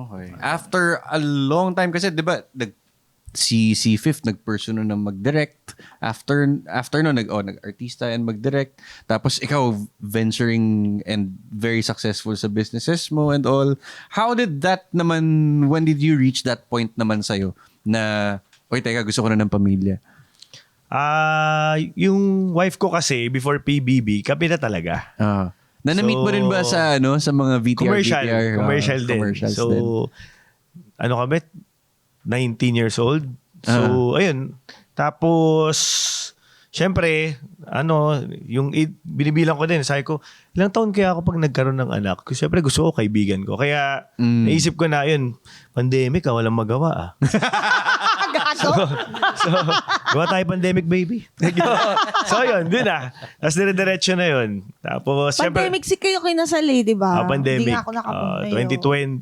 Okay. After a long time kasi, di ba, si Fifth nag-pursue na mag-direct. After no, nag-artista and mag-direct. Tapos ikaw, venturing and very successful sa businesses mo and all. How did that naman, when did you reach that point naman sa'yo na, oy, teka, gusto ko na ng pamilya? Yung wife ko kasi, before PBB, kami na talaga. Na-meet mo rin ba sa mga VTR? Commercial din. Commercials so, din. Ano kami? 19 years old. So, ayun. Tapos, syempre, yung binibilang ko din, sabi ko, ilang taon kaya ako pag nagkaroon ng anak? Kasi syempre gusto ko kaibigan ko. Kaya, naisip ko na, yun, pandemic, walang magawa so, gawa tayo pandemic, baby. So, yun, dun Tapos dire-diretso na yun. Tapos, pandemic si kayo kinasali, di ba? Pandemic. Hindi nga ako nakapunta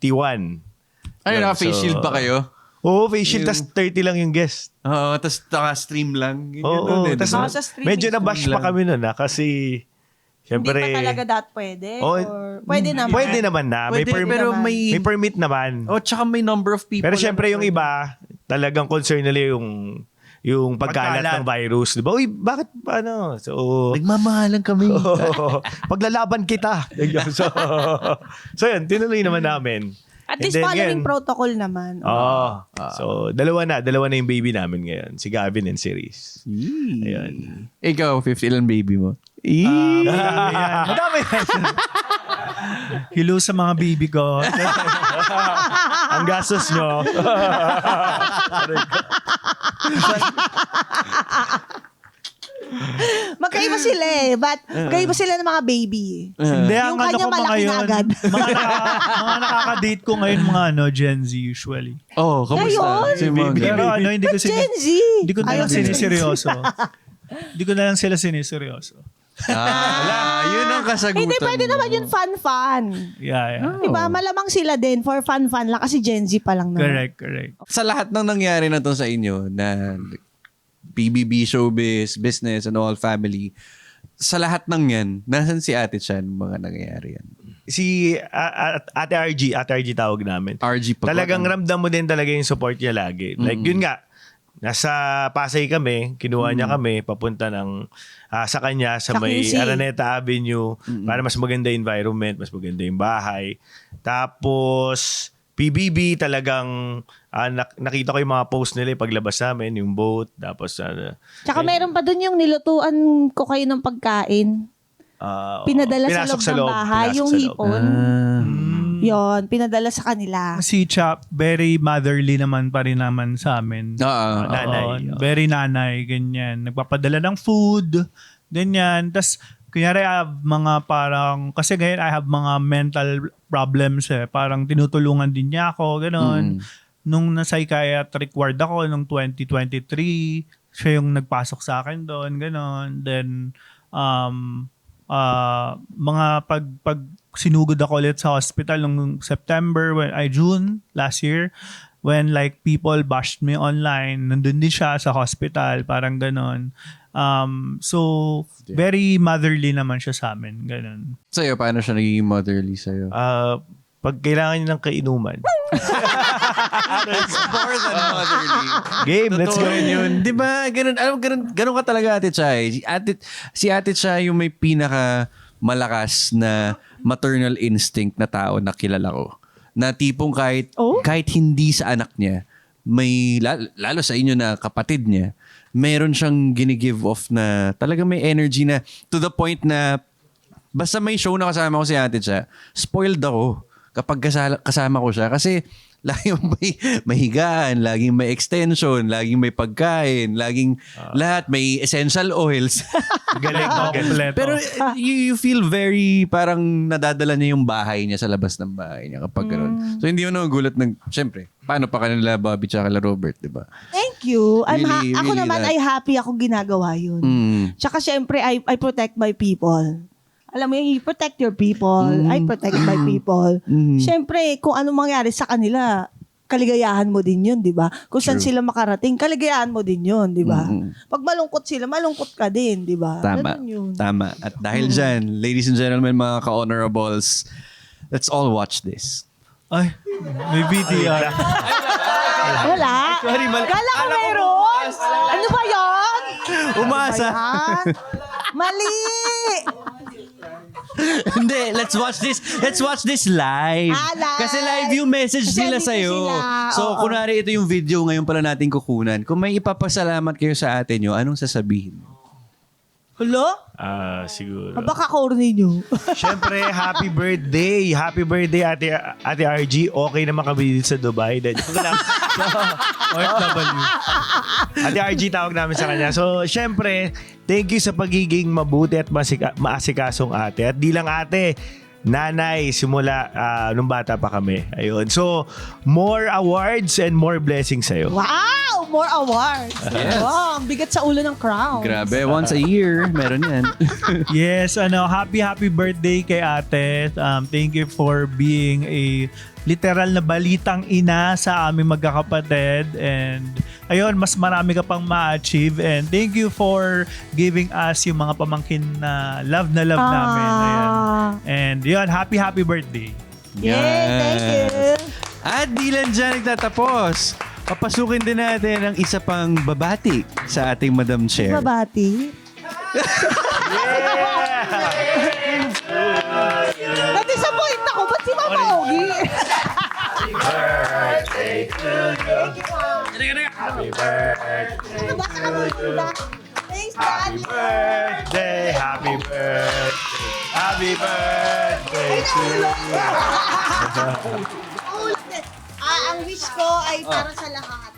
2021. Ay, naka-face shield ba kayo? Oo, face shield, tas 30 lang yung guest. Oo, tas naka-stream lang. Oo, tas sa streaming. medyo na-bash pa kami nun kasi syempre... Hindi pa talaga pwede? Oh, or pwede naman? Pwede naman na. Pwede, pero may permit naman. Oh, tsaka may number of people. Pero syempre yung iba, talagang concern nila yung pagkalat ng virus. Diba? Uy, bakit So, nagmamahalan kami. Paglalaban kita. So yun, tinuloy naman namin. At least following protocol naman. So, dalawa na yung baby namin ngayon. Si Gavin and si Reese. Ayun. Ikaw, 50 ilan baby mo? Madami yan. Hello sa mga baby ko. Ang gastos nyo. Magkaiba sila magkaiba sila ng mga baby. Hindi, Yung kanya malaki na agad. mga nakaka-date ko ngayon, mga Gen Z usually. Oh, kamusta? Ngayon? Si baby. Pero hindi ko Gen Z. Hindi ko na lang siniseryoso. Hindi ko na lang sila siniseryoso. Yun ang kasagutan. Hindi, pwede mo. naman yun fun. Yeah. Diba? Malamang sila din for fun lang kasi Gen Z pa lang naman. Correct. Sa lahat ng nangyari na to sa inyo, na PBB, showbiz, business, and all, family, sa lahat ng yan, nasan si Ate Chan mga nangyayari yan? Si Ate RG tawag namin. RG pa. Talagang ramdam mo din talaga yung support niya lagi. Like yun nga, nasa Pasay kami, kinuha niya kami, papunta sa kanya, sa may QC. Araneta Avenue, para mas maganda yung environment, mas maganda yung bahay. Tapos, PBB talagang nakita ko yung mga post nila paglabas namin, yung boat, tapos Tsaka meron pa dun yung nilutuan ko kayo ng pagkain. Pinadala sa loob ng bahay, yung hipon. Yon, pinadala sa kanila. Si Chap, very motherly naman pa rin naman sa amin. Nanay. Very nanay, ganyan. Nagpapadala ng food, ganyan. Tapos, kunyari, I have mga parang, kasi ngayon I have mga mental problems parang tinutulungan din niya ako, gano'n. Nung nasa psychiatric ward ako, nung 2023, siya yung nagpasok sa akin doon, gano'n. Then, mga pag sinugod ako ulit sa hospital nung September, June last year, when like people bashed me online, nandun din siya sa hospital, parang ganon. So, very motherly naman siya sa amin, ganon. Sa'yo, paano siya naging motherly sa'yo? Pag kailangan niya ng kainuman. It's more than motherly. Game, let's go. Yun. Di ba? Ganun ka talaga, Ate Chay. Si Ate Chay yung may pinaka malakas na maternal instinct na tao na kilala ko. Na tipong kahit hindi sa anak niya, may lalo sa inyo na kapatid niya, meron siyang gini-give off na talaga may energy na to the point na basta may show na kasama ko si Ate Cha, spoiled ako kapag kasama ko siya kasi laging may higaan, laging may extension, laging may pagkain, laging lahat may essential oils. Galing. Pero you feel very parang nadadala niya yung bahay niya sa labas ng bahay niya kapag gano'n. So hindi mo nagugulat syempre, paano pa kanila Bobby tsaka Robert, di ba? Thank you. Ako really naman that. ay happy ako ginagawa yun. Tsaka syempre, I protect my people. Alam mo yung you protect your people, I protect my people. Syempre, kung ano mangyari sa kanila, kaligayahan mo din yun, di ba? Kung saan sila makarating, kaligayahan mo din yun, di ba? Pag malungkot sila, malungkot ka din, di ba? Tama. At dahil dyan, ladies and gentlemen, mga ka-honorables, let's all watch this. Ay, may VTR. Wala. Sorry, mali. Kala ko Kala ko meron. bukas. Ano ba yan? Umasa. Ayan. Mali. Hindi, let's watch this. Let's watch this live. Live. Kasi live yung message Kasi nila andito sa'yo. sila. So, Oo. kunwari ito yung video ngayon pala natin kukunan. Kung may ipapasalamat kayo sa atin nyo, anong sasabihin? Hello? Siguro. Baka corny nyo. Siyempre, happy birthday. Happy birthday, Ate RG. Okay naman kami dito sa Dubai. Joke lang. OFW. Ate RG tawag namin sa kanya. So, siyempre, thank you sa pagiging mabuti at maasikasong ate. At di lang ate, nanay, simula nung bata pa kami. Ayun. So, more awards and more blessings sa'yo. Wow! More awards. Yes. Wow, ang bigat sa ulo ng crown. Grabe, once a year, meron yan. Yes, happy birthday kay ate. Thank you for being a literal na balitang ina sa aming magkakapatid. And ayun, mas marami ka pang ma-achieve. And thank you for giving us yung mga pamangkin na love namin. Ayan. And yun, happy birthday. Yay, thank you. At di lang dyan nagtatapos. Papasukin din natin ang isa pang babati sa ating Madam Chair. Babati. Na-disappoint ako. Ba't si Mama Ogie? Happy birthday. Ano ba sa kamulula? Thanks, Daddy. Birthday. Happy birthday. Happy birthday to you. Ulit. Ang wish ko ay para sa lahat.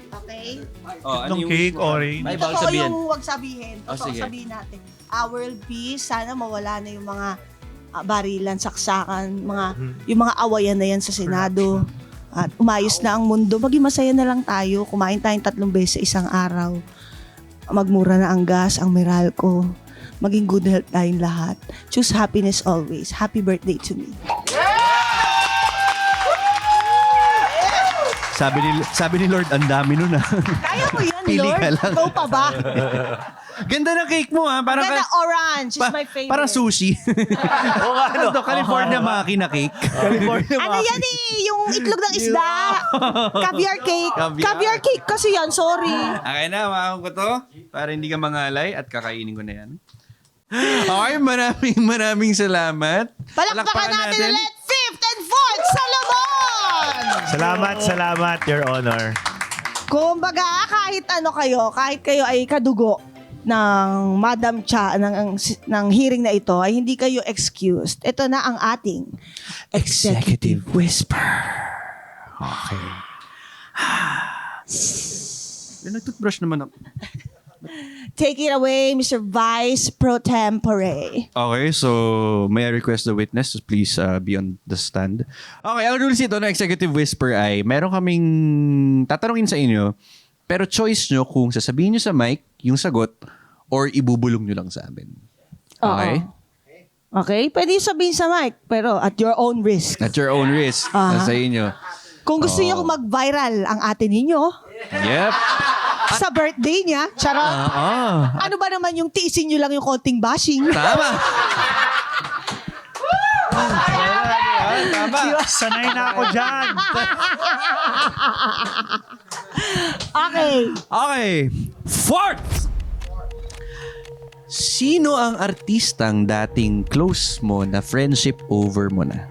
Okay? Oh, Itong cake, orange. Ay, bawal Totoo sabihin. yung huwag sabihin. Oh, Totoo sige. sabihin natin. World peace. Sana mawala na yung mga barilan, saksakan, yung mga awayan na yan sa Senado. At umayos na ang mundo. Maging masaya na lang tayo. Kumain tayong 3 beses sa isang araw. Magmura na ang gas, ang Meralco. Maging good health tayong lahat. Choose happiness always. Happy birthday to me. Sabi ni Lord, ang dami nun ah. Kaya mo yan, Pili Lord. ka lang. Ikaw pa ba? Ganda ng cake mo ha. Parang Ganda orange is my favorite. Parang sushi. Oo nga, no? Ito, California Maki na cake. California Ano yan yung itlog ng isda. Caviar cake. Caviar. Caviar cake kasi yan, sorry. Okay na, makakong ko to. Para hindi ka mangalay at kakainin ko na yan. Okay, maraming salamat. Palakpakan natin ulit 5th and 4th Salomon! Salamat, Your Honor. Kumbaga, kahit ano kayo, kahit kayo ay kadugo ng Madam Cha, ng hearing na ito, ay hindi kayo excused. Ito na ang ating Executive Whisper. Okay. Nag-toothbrush naman ako. Take it away, Mr. Vice Pro Tempore. Okay, so may I request the witness to please be on the stand. Okay, ang rules ito ng Executive Whisper ay meron kaming tatanungin sa inyo, pero choice nyo kung sasabihin nyo sa mic yung sagot or ibubulong nyo lang sa amin. Okay? Okay? Pwede yung sabihin sa mic, pero at your own risk. At your own risk. Nasa inyo. Kung gusto niyo mag-viral ang ate ninyo, Yep. sa birthday niya, charot. Ano ba naman yung tiisin nyo lang yung konting bashing? Tama. Tama. Sanay na ako dyan. Okay. Okay. Fourth! Sino ang artistang dating close mo na friendship over mo na?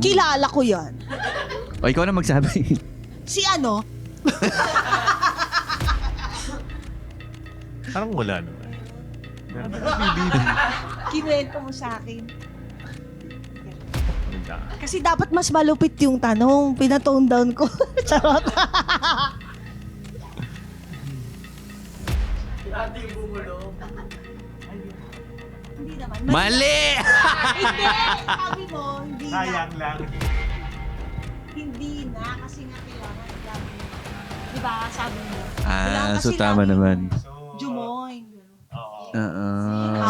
Kilala ko yan. O, ikaw na magsabi. Si ano? Parang wala naman. Kinuwento mo sa akin. Kasi dapat mas malupit yung tanong. Pinatone down ko. Charot. Hindi naman. Mali! Hindi. Sabi mo, hindi na. Sayang lang. Hindi na. Kasi nga kailangan. Diba? Sabi mo. Ah, Kailangan so kasi tama lagi naman. Jumoy. Ah.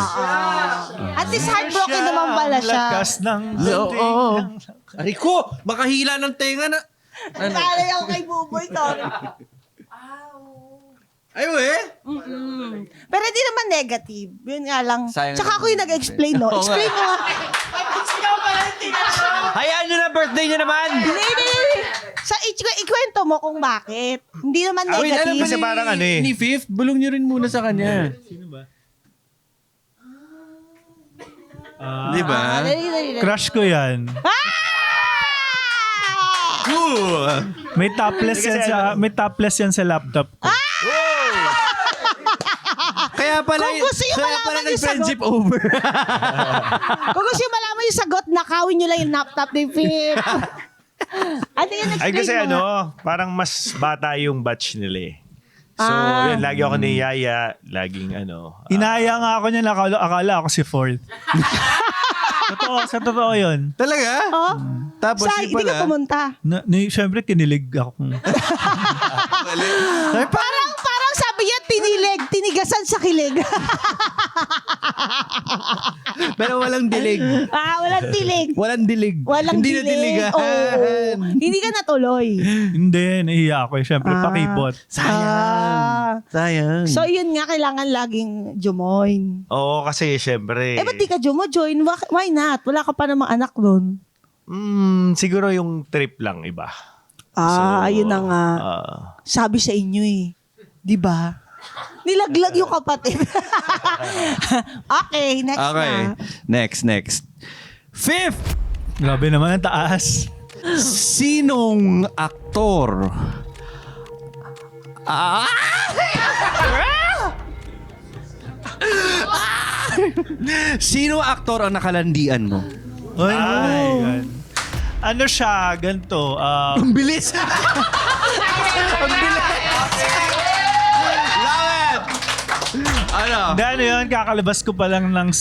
At least heartbroken naman pala siya. Lakas ng Oo. Ay ko, makahila ng tenga na. Nalay ako kay Buboy to. Ay, we? Pero hindi naman negative. Yun nga lang. Sayang Tsaka ako naman. yung nag-explain, no? Oo nga. Explain mo. Hayaan nyo na, birthday nyo naman! Hindi. Sa ikwento mo kung bakit. Hindi naman Wait, alam negative. ba Kasi parang ano eh. Ni Fifth, bulong nyo rin muna sa kanya. Sino ba? Di ba? Dali. Crush ko yan. May topless yan sa laptop ko. Kaya pala, Kung gusto yung kaya malaman pala yung nag-friendship over. Kung gusto yung malaman yung sagot, nakawin nyo lang yung laptop ni Pip. Ano yun, Ay explain kasi mo nga. parang mas bata yung batch nila eh. So, yun, lagi ako ni Yaya, laging Inaya nga ako niya, akala ako si Ford. Sa totoo yun. Talaga? Oh? Tapos Hindi pala. ka pumunta. Siyempre, kinilig ako. Parang sabi niya, tinigasan sa kilig. Pero walang dilig. Walang tilig. Walang dilig. Walang Hindi dilig. na diligan. Oo. Hindi ka natuloy. Hindi, nahiya ako. Siyempre, pakipot. Sayang. So, yun nga, kailangan laging jumoin. Oo, kasi syempre. Ba't di ka join? Why not? Wala ka pa namang anak doon. Siguro yung trip lang iba. Ayun na nga. Sabi sa inyo eh. Di ba? Nilaglag yung kapatid. Okay, next Okay. na. Next. Fifth, Grabe naman, ang taas. sinong aktor? Sino aktor ang nakalandian mo? Ay, God. Ano siya, ganito. Ang bilis! Ang bilis! Love it! Ano? Ano yun, kakalabas ko pa lang ng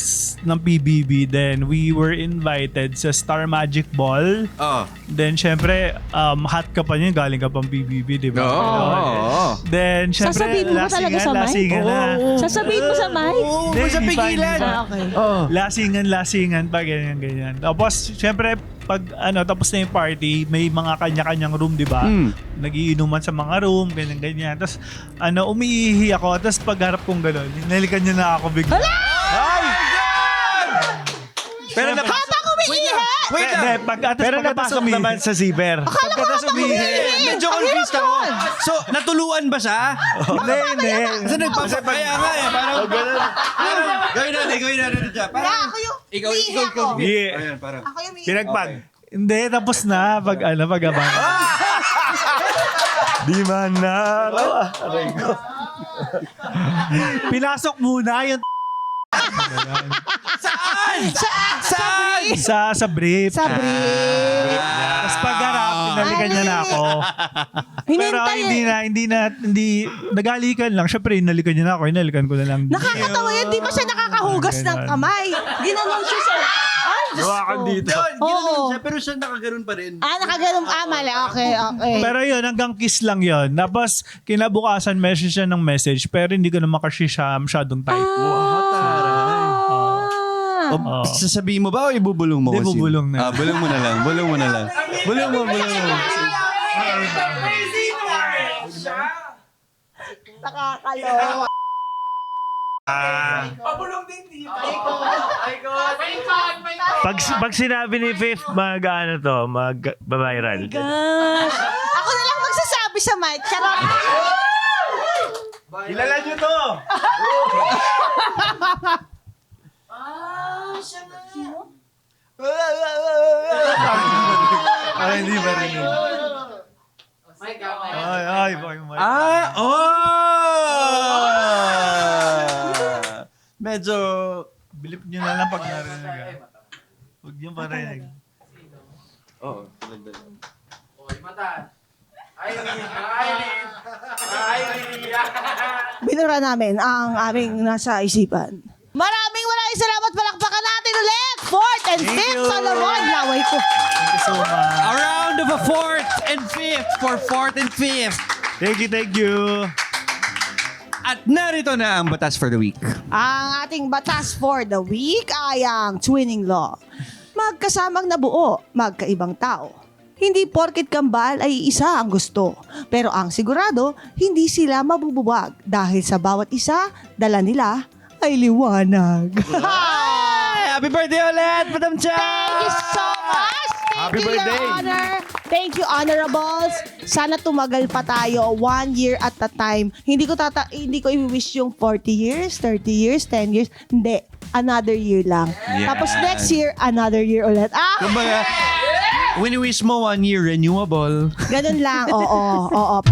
PBB. Then, we were invited sa Star Magic Ball. Oh. Then, syempre, hot ka pa niya, galing ka pang PBB, di ba? Oo. Then, syempre, Sasabihin mo ba talaga sa mic? lasingan na. Sasabihin mo sa mic? Oo, Hindi, sa hindi pa, pigilan. hindi pa. Okay. Oh. Lasingan pa, ganyan. Tapos, syempre, pag tapos na yung party, may mga kanya-kanyang room, di ba? Nagiinuman sa mga room, ganyan. Tapos, umiihi ako. Tapos, pagharap kong gano'n, nalikan niya na ako bigla. Ay! Pero Habang umiihi! Wait lang. Pero napasok naman sa zipper. Pagkatapos umihi. Medyo confused ako. So, natuluan ba siya? Hindi. Kasi nagpapakaya nga eh. Parang, gawin natin dyan. Parang, Ako yung ikaw. Yeah. Ayan, parang. Ako yung umiihi. Pinagpag. Hindi, tapos na. Pag-abang. Di man narawa. Pinasok muna yung Saan? sa brief. Sa brief. Tapos pagharap, pinalikan niya na ako. Pero hindi, nagalikan lang. Syempre, inalikan niya na ako. Inalikan ko na lang. Nakakatawa yan. Di ba siya nakakahugas ng kamay? Ginanon siya sa... Ay, Diyos Hawakan ko. dito. Oo. siya, pero siya nakaganon pa rin. Nakaganon. Mali. Okay. Pero yun, hanggang kiss lang yun. Tapos, kinabukasan, message siya ng message. Pero hindi ko naman kasi siya masyadong type. O, sasabihin mo ba o ibubulong mo? Hindi, kasi? bubulong na. Bulong mo na lang. Bulong mo. Nakakaloka. Pag sinabi ni Fifth, mag-viral. Gosh. Ako na lang magsasabi sa mic. Charot. Kilala nyo to! Ay, hindi ba rin yun? Ay, Medyo... Bilip nyo na lang pag narinig. Huwag nyo parinig. Oo. Binura namin ang aming nasa isipan. Maraming salamat. Palakpakan natin ulit. Fourth and fifth Solomon. Laway ko. Thank you so much. A round of a fourth and fifth for fourth and fifth. Thank you. At narito na ang batas for the week. Ang ating batas for the week ay ang twinning law. Magkasamang nabuo, magkaibang tao. Hindi porket kambal ay isa ang gusto. Pero ang sigurado, hindi sila mabubuwag dahil sa bawat isa, dala nila ay liwanag. Ay, happy birthday ulit, Madam Cha! Thank you so much! Happy Thank you, birthday! Your Honor. Thank you, Honorables. Sana tumagal pa tayo 1 year at a time. Hindi ko i-wish yung 40 years, 30 years, 10 years. Hindi. Another year lang. Yan. Tapos next year, another year ulit. Kumbaga, when you wish mo 1 year, renewable. Ganun lang. Oo.